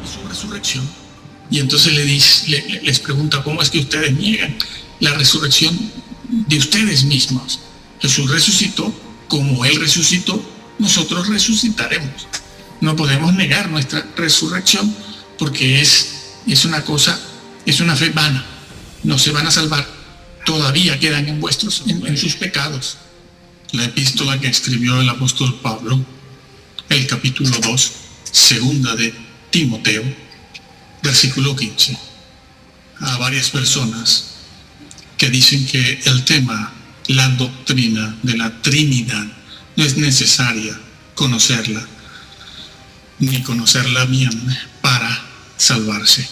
y su resurrección. Y entonces les pregunta, ¿cómo es que ustedes niegan la resurrección de ustedes mismos? Jesús resucitó, como Él resucitó, nosotros resucitaremos. No podemos negar nuestra resurrección porque es una cosa, es una fe vana. No se van a salvar, todavía quedan en sus pecados. La epístola que escribió el apóstol Pablo, el capítulo 2, segunda de Timoteo, versículo 15, a varias personas que dicen que el tema, la doctrina de la Trinidad, no es necesaria conocerla, ni conocerla bien para salvarse.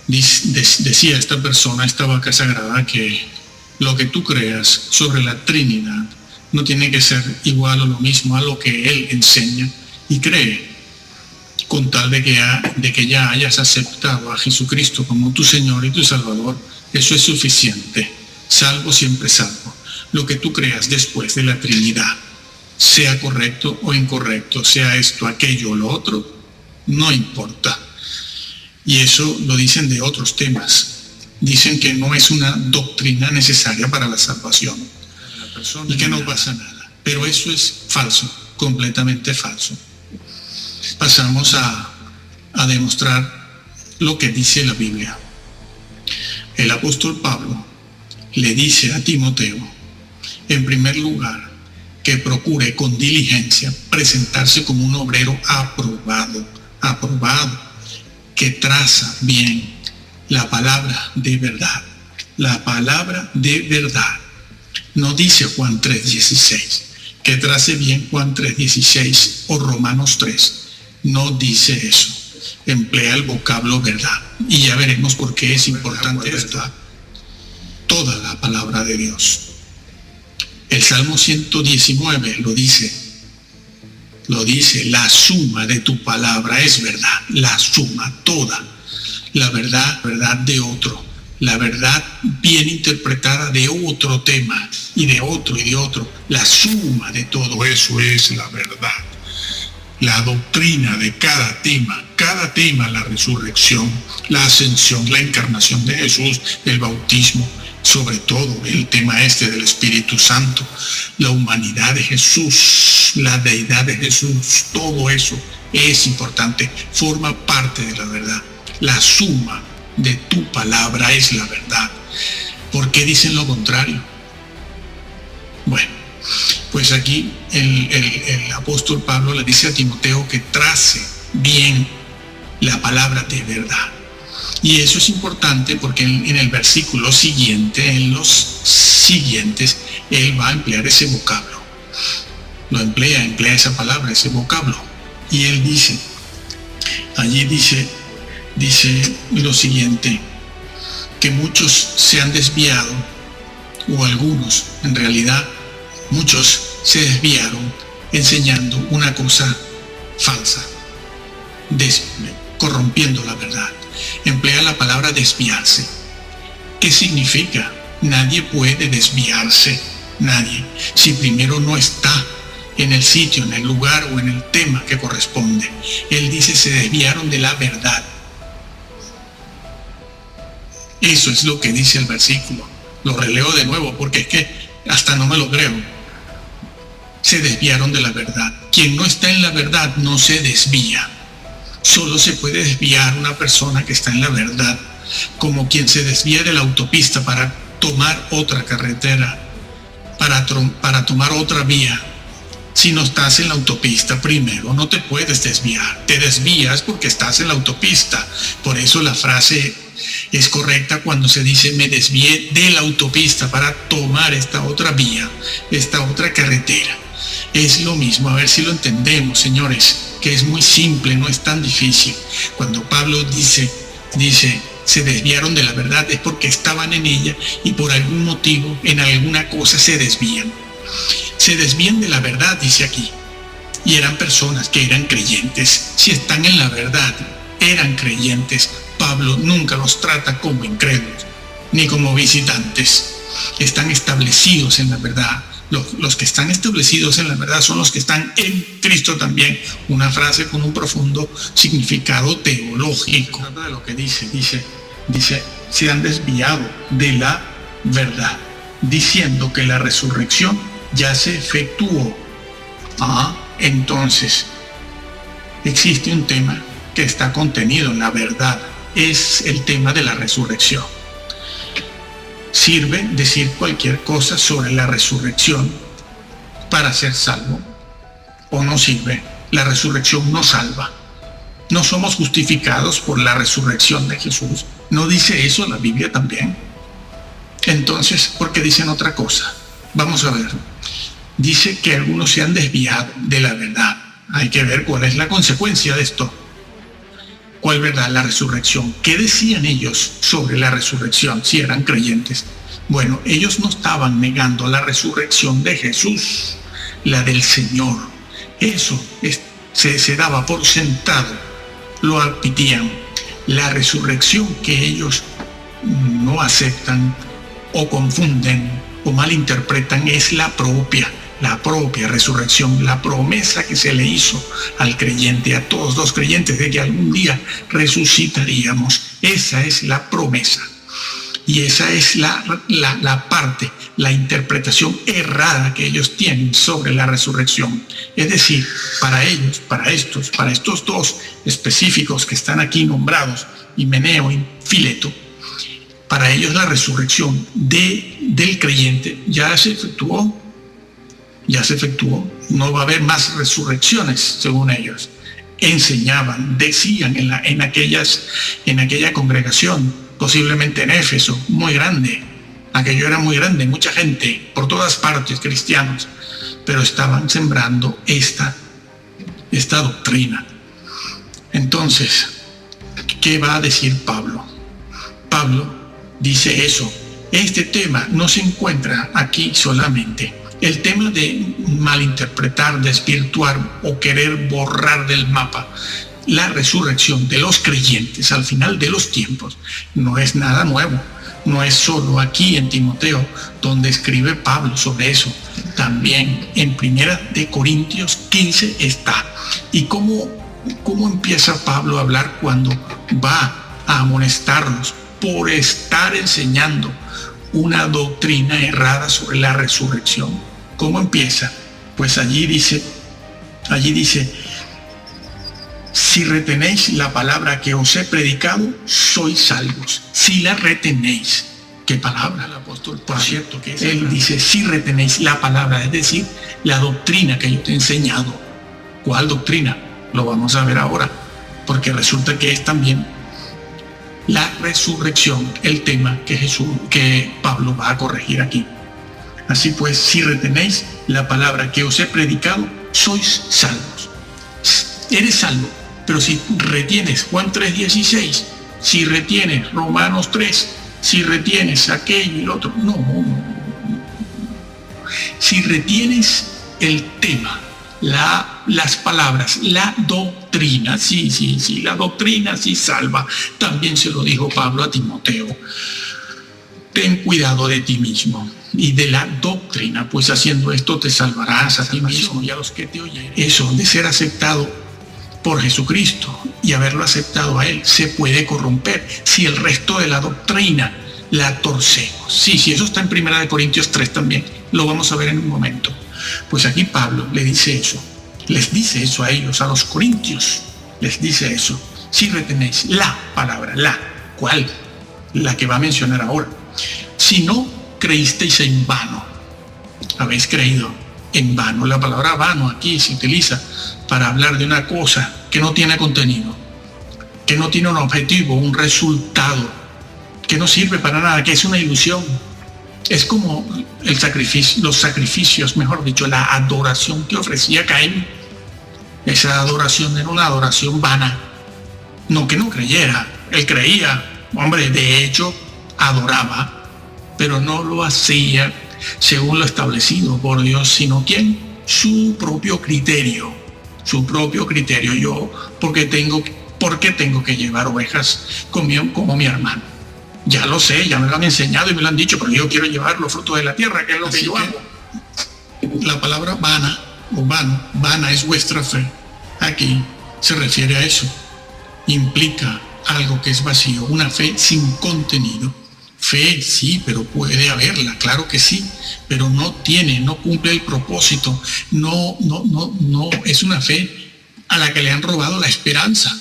Decía esta persona, esta vaca sagrada, que lo que tú creas sobre la Trinidad no tiene que ser igual o lo mismo a lo que él enseña y cree, con tal de que ya hayas aceptado a Jesucristo como tu Señor y tu Salvador. Eso es suficiente. Salvo, siempre salvo. Lo que tú creas después de la Trinidad, sea correcto o incorrecto, sea esto, aquello o lo otro, no importa. Y eso lo dicen de otros temas. Dicen que no es una doctrina necesaria para la salvación y que no pasa nada. Pero eso es falso, completamente falso. Pasamos a demostrar lo que dice la Biblia. El apóstol Pablo le dice a Timoteo, en primer lugar, que procure con diligencia presentarse como un obrero aprobado, que traza bien la palabra de verdad. La palabra de verdad. No dice Juan 3:16, que trace bien Juan 3:16 o Romanos 3. No dice eso. Emplea el vocablo verdad. Y ya veremos por qué es importante esto. Toda la palabra de Dios. El Salmo 119 lo dice, la suma de tu palabra es verdad, la suma, toda, la verdad de otro, la verdad bien interpretada de otro tema, y de otro, la suma de todo eso es la verdad. La doctrina de cada tema, la resurrección, la ascensión, la encarnación de Jesús, el bautismo, sobre todo el tema del Espíritu Santo, la humanidad de Jesús, la deidad de Jesús, todo eso es importante, forma parte de la verdad. La suma de tu palabra es la verdad. ¿Por qué dicen lo contrario? Bueno, pues aquí el apóstol Pablo le dice a Timoteo que trace bien la palabra de verdad. Y eso es importante porque en el versículo siguiente, en los siguientes, él va a emplear ese vocablo. Lo emplea esa palabra, ese vocablo. Y él dice, allí dice lo siguiente, que muchos se han desviado, o algunos, en realidad, muchos se desviaron enseñando una cosa falsa, corrompiendo la verdad. Emplea la palabra desviarse. ¿Qué significa? Nadie puede desviarse, nadie, si primero no está en el sitio, en el lugar o en el tema que corresponde. Él dice, se desviaron de la verdad. Eso es lo que dice el versículo. Lo releo de nuevo porque es que hasta no me lo creo. Se desviaron de la verdad. Quien no está en la verdad no se desvía. Solo se puede desviar una persona que está en la verdad, como quien se desvía de la autopista para tomar otra carretera, para tomar otra vía. Si no estás en la autopista primero, no te puedes desviar. Te desvías porque estás en la autopista. Por eso la frase es correcta cuando se dice me desvié de la autopista para tomar esta otra vía, esta otra carretera. Es lo mismo, a ver si lo entendemos, señores, que es muy simple, no es tan difícil. Cuando Pablo dice, se desviaron de la verdad, es porque estaban en ella y por algún motivo, en alguna cosa se desvían. Se desvían de la verdad, dice aquí. Y eran personas que eran creyentes. Si están en la verdad, eran creyentes. Pablo nunca los trata como incrédulos, ni como visitantes. Están establecidos en la verdad, Los que están establecidos en la verdad son los que están en Cristo también. Una frase con un profundo significado teológico. De lo que dice, se han desviado de la verdad, diciendo que la resurrección ya se efectuó. Entonces, existe un tema que está contenido en la verdad. Es el tema de la resurrección. ¿Sirve decir cualquier cosa sobre la resurrección para ser salvo? ¿O no sirve? La resurrección no salva. No somos justificados por la resurrección de Jesús. ¿No dice eso la Biblia también? Entonces, ¿por qué dicen otra cosa? Vamos a ver. Dice que algunos se han desviado de la verdad. Hay que ver cuál es la consecuencia de esto. ¿Cuál verdad? La resurrección. ¿Qué decían ellos sobre la resurrección si eran creyentes? Bueno, ellos no estaban negando la resurrección de Jesús, la del Señor. Eso se daba por sentado, lo admitían. La resurrección que ellos no aceptan o confunden o malinterpretan es la propia resurrección, la promesa que se le hizo al creyente, a todos los creyentes, de que algún día resucitaríamos. Esa es la promesa. Y esa es la parte, la interpretación errada que ellos tienen sobre la resurrección. Es decir, para ellos, para estos dos específicos que están aquí nombrados, Himeneo y Fileto, para ellos la resurrección del creyente ya se efectuó. No va a haber más resurrecciones, según ellos. Enseñaban, decían en aquella congregación, posiblemente en Éfeso, muy grande. Aquello era muy grande, mucha gente, por todas partes, cristianos, pero estaban sembrando esta doctrina. Entonces, ¿qué va a decir Pablo? Pablo dice eso. Este tema no se encuentra aquí solamente. El tema de malinterpretar, desvirtuar o querer borrar del mapa la resurrección de los creyentes al final de los tiempos no es nada nuevo. No es solo aquí en Timoteo donde escribe Pablo sobre eso. También en 1 Corintios 15 está. ¿Y cómo empieza Pablo a hablar cuando va a amonestarlos por estar enseñando una doctrina errada sobre la resurrección? ¿Cómo empieza? Pues allí dice, si retenéis la palabra que os he predicado, sois salvos. Si la retenéis. ¿Qué palabra? El apóstol, por cierto, que él dice, si retenéis la palabra, es decir, la doctrina que yo te he enseñado. ¿Cuál doctrina? Lo vamos a ver ahora, porque resulta que es también la resurrección el tema que Pablo va a corregir aquí. Así pues, si retenéis la palabra que os he predicado, sois salvos. Eres salvo, pero si retienes Juan 3:16, si retienes Romanos 3, si retienes aquello y el otro, no. Si retienes el tema, las palabras, la doctrina, sí, la doctrina sí salva. También se lo dijo Pablo a Timoteo. Ten cuidado de ti mismo y de la doctrina, pues haciendo esto te salvarás a ti mismo y a los que te oyen. Eso de ser aceptado por Jesucristo y haberlo aceptado a Él se puede corromper si el resto de la doctrina la torcemos. Sí, eso está en 1 Corintios 3 también, lo vamos a ver en un momento. Pues aquí Pablo les dice eso a ellos, a los corintios, les dice eso. Si retenéis la palabra, ¿cuál? La que va a mencionar ahora. Si no creísteis en vano, habéis creído en vano. La palabra vano aquí se utiliza para hablar de una cosa que no tiene contenido, que no tiene un objetivo, un resultado, que no sirve para nada, que es una ilusión. Es como los sacrificios, mejor dicho, la adoración que ofrecía Caín. Esa adoración era una adoración vana. No que no creyera, él creía, hombre, de hecho adoraba, pero no lo hacía según lo establecido por Dios, sino ¿quién? Su propio criterio. Yo, ¿por qué tengo que llevar ovejas como mi hermano? Ya lo sé, ya me lo han enseñado y me lo han dicho, pero yo quiero llevar los frutos de la tierra, que es lo que yo hago. La palabra vana o vano, vana es vuestra fe. Aquí se refiere a eso. Implica algo que es vacío, una fe sin contenido. Fe sí, pero puede haberla, claro que sí, pero no cumple el propósito. No es una fe a la que le han robado la esperanza.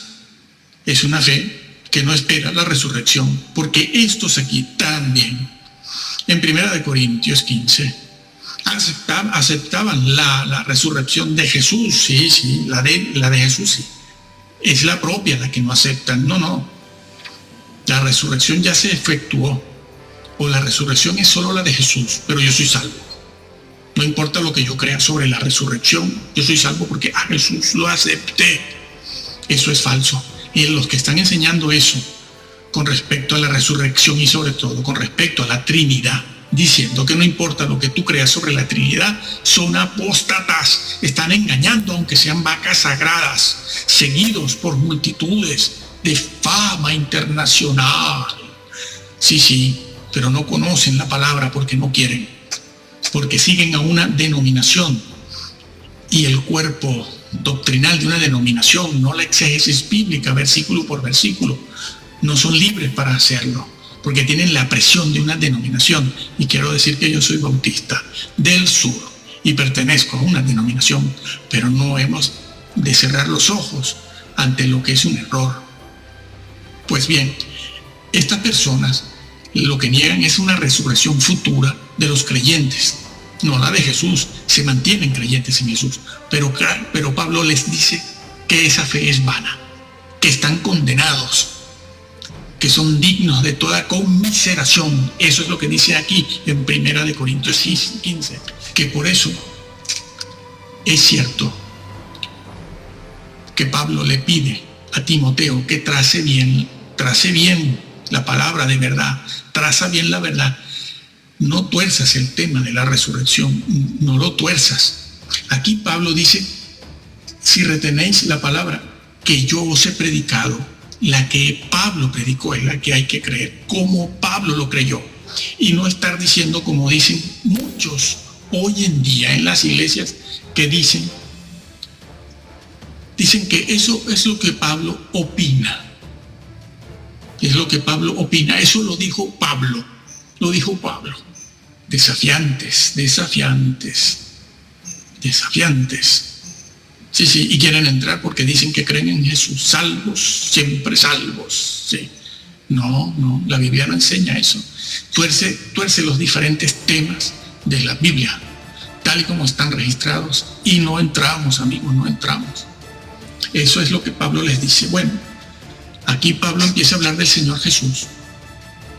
Es una fe que no espera la resurrección, porque estos aquí también, en 1 Corintios 15, aceptaban la resurrección de Jesús, sí, la de Jesús, sí. Es la propia la que no aceptan. No. La resurrección ya se efectuó. O la resurrección es solo la de Jesús, pero yo soy salvo. No importa lo que yo crea sobre la resurrección, yo soy salvo porque a Jesús lo acepté. Eso es falso. Y los que están enseñando eso con respecto a la resurrección y sobre todo con respecto a la Trinidad, diciendo que no importa lo que tú creas sobre la Trinidad, son apóstatas. Están engañando, aunque sean vacas sagradas, seguidos por multitudes de fama internacional. Sí, pero no conocen la palabra porque no quieren, porque siguen a una denominación, y el cuerpo doctrinal de una denominación, no la exégesis bíblica versículo por versículo, no son libres para hacerlo, porque tienen la presión de una denominación. Y quiero decir que yo soy bautista del sur y pertenezco a una denominación, pero no hemos de cerrar los ojos ante lo que es un error. Pues bien, estas personas lo que niegan es una resurrección futura de los creyentes, no la de Jesús. Se mantienen creyentes en Jesús, pero Pablo les dice que esa fe es vana, que están condenados, que son dignos de toda conmiseración. Eso es lo que dice aquí en 1 Corintios 15, que por eso es cierto que Pablo le pide a Timoteo que trace bien la palabra de verdad, traza bien la verdad. No tuerzas el tema de la resurrección, no lo tuerzas. Aquí Pablo dice, si retenéis la palabra que yo os he predicado, la que Pablo predicó es la que hay que creer, como Pablo lo creyó. Y no estar diciendo como dicen muchos hoy en día en las iglesias, que dicen que eso es lo que Pablo opina. Es lo que Pablo opina. Eso lo dijo Pablo. Desafiantes. Sí, y quieren entrar porque dicen que creen en Jesús. Salvos, siempre salvos. Sí. No, la Biblia no enseña eso. Tuerce los diferentes temas de la Biblia, tal y como están registrados, y no entramos, amigos, no entramos. Eso es lo que Pablo les dice. Bueno, aquí Pablo empieza a hablar del Señor Jesús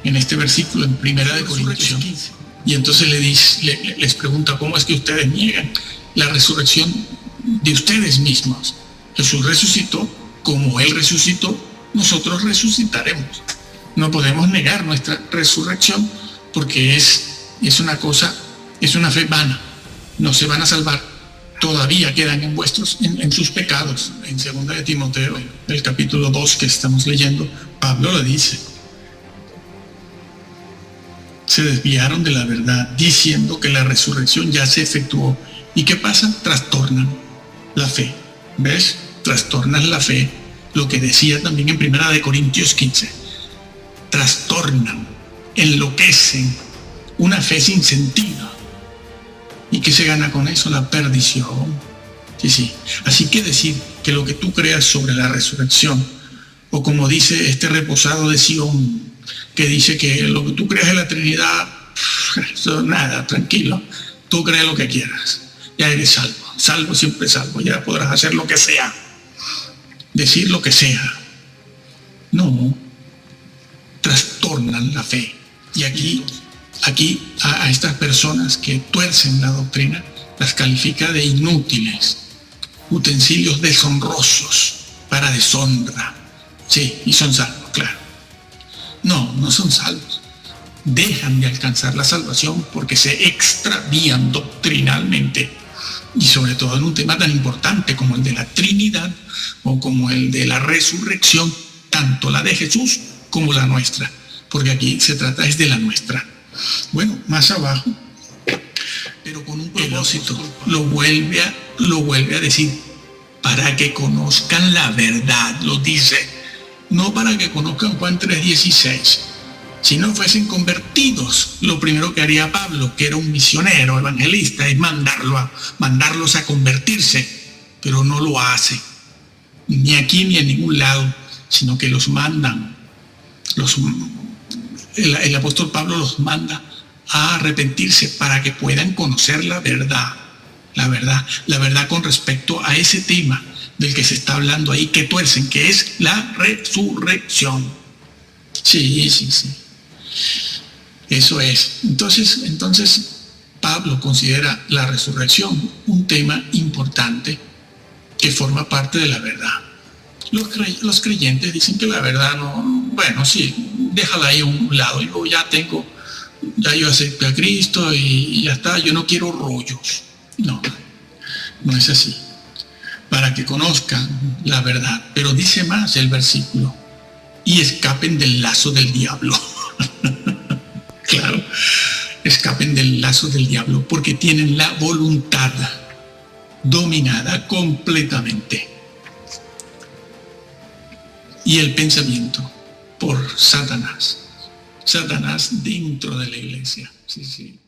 en este versículo en 1 Corintios 15. Y entonces les pregunta, ¿cómo es que ustedes niegan la resurrección de ustedes mismos? Jesús resucitó, como Él resucitó, nosotros resucitaremos. No podemos negar nuestra resurrección porque es una fe vana. No se van a salvar. Todavía quedan en sus pecados. En 2 Timoteo, el capítulo 2 que estamos leyendo, Pablo lo dice. Se desviaron de la verdad, diciendo que la resurrección ya se efectuó. ¿Y qué pasa? Trastornan la fe. ¿Ves? Trastornan la fe. Lo que decía también en 1 Corintios 15. Trastornan, enloquecen, una fe sin sentido. ¿Y qué se gana con eso? La perdición. Sí. Así que decir que lo que tú creas sobre la resurrección, o como dice este reposado de Sion, que dice que lo que tú creas en la Trinidad, eso nada, tranquilo, tú crees lo que quieras, ya eres salvo, siempre salvo, ya podrás hacer lo que sea, decir lo que sea. No, trastornan la fe. Y aquí a estas personas que tuercen la doctrina las califica de inútiles, utensilios deshonrosos para deshonra. Sí, y son salvos, claro. No son salvos. Dejan de alcanzar la salvación porque se extravían doctrinalmente, y sobre todo en un tema tan importante como el de la Trinidad o como el de la resurrección, tanto la de Jesús como la nuestra, porque aquí se trata es de la nuestra. Bueno, más abajo, pero con un propósito, lo vuelve a decir, para que conozcan la verdad, lo dice, no para que conozcan Juan 3:16. Si no fuesen convertidos, lo primero que haría Pablo, que era un misionero, evangelista, es mandarlos a convertirse, pero no lo hace, ni aquí ni en ningún lado, sino que los mandan. El apóstol Pablo los manda a arrepentirse para que puedan conocer la verdad con respecto a ese tema del que se está hablando ahí, que tuercen, que es la resurrección. Sí. Eso es. Entonces Pablo considera la resurrección un tema importante que forma parte de la verdad. Los creyentes dicen que la verdad no, bueno, sí, déjala ahí a un lado. Yo acepté a Cristo y ya está, yo no quiero rollos. No es así. Para que conozcan la verdad. Pero dice más el versículo, y escapen del lazo del diablo. Claro, escapen del lazo del diablo porque tienen la voluntad dominada completamente y el pensamiento por Satanás dentro de la iglesia. Sí.